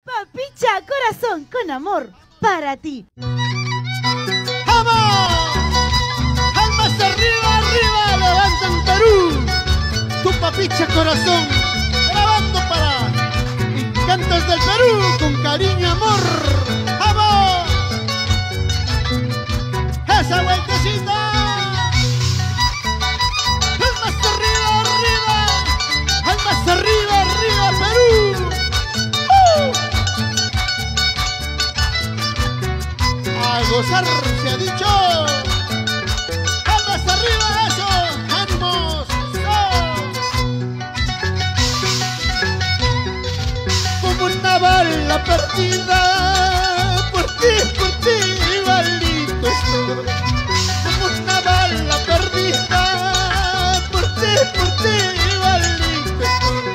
Papicha Corazón, con amor para ti. ¡Vamos! ¡Almas arriba, arriba! ¡Levantan Perú! Tu Papicha Corazón, grabando para Cantos del Perú, con cariño y amor. ¡Vamos! ¡Esa vueltecita! ¡Almas arriba, arriba! ¡Almas arriba, arriba, Perú! A gozar se ha dicho. ¡Almas arriba, eso! ¡Ánimos! Como una bala perdida, por ti, igualito estoy. Como una bala perdida, por ti, igualito estoy.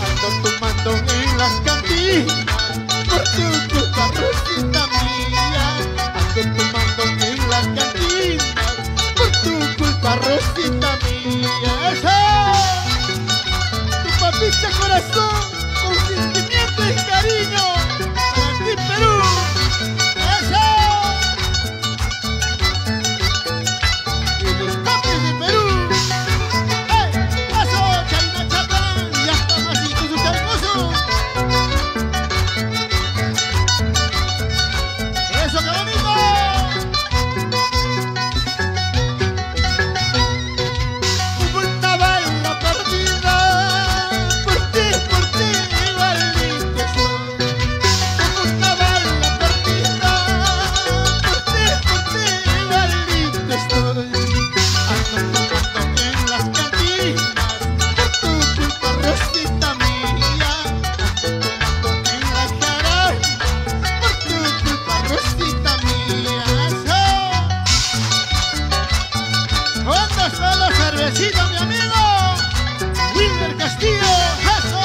Ando tomando en las cantinas, por tu culpa, Rosita mía. Ando tomando en las cantinas, por tu culpa, Rosita mía. ¡Eso! Tu Papicha Corazón, con sentimiento y cariño para ti, Perú. ¡Eso! Y los papis de Perú. ¡Hey! ¡Eso! ¡Chayna Chapán! ¡Ya están así con su chalcoso! ¡Eso, qué bonito! Como una bala perdida, por ti, igualito soy. Como una bala perdida, por ti, igualito estoy. Ando tomando en las cantinas, por tu culpa, Rosita mía. Ando tomando en las caras, por tu culpa, Rosita mía. ¡Eso! ¿Dónde está la cervecita, mi amigo? Wilmer Castillo. ¡Eso!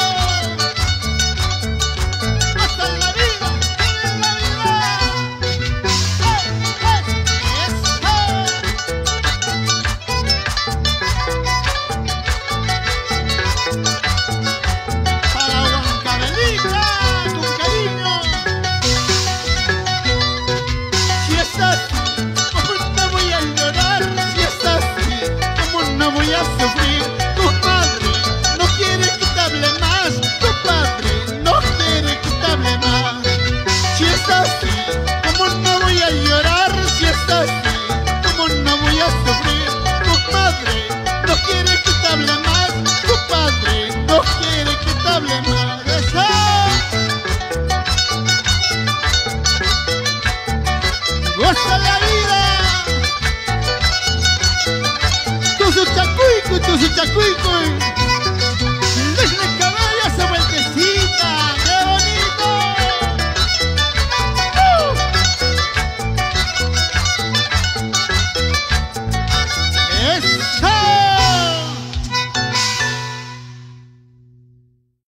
¡Hasta en la vida! ¡En la vida! ¡Eso! Para Huancabelica, con cariño. Si estás, ¿cómo no voy a llorar? Si estás, ¿cómo no voy a sufrir? Tu padre no quiere que te hable más. Tu padre no quiere que te hable más. Si estás, ¿cómo no voy a llorar? Si estás, ¿cómo no voy a sufrir? Tu padre no quiere que te hable más. Tu padre no quiere que te hable más. ¡Eso! ¡Goza la vida! ¡Tu su chacuico, tu su chacuico!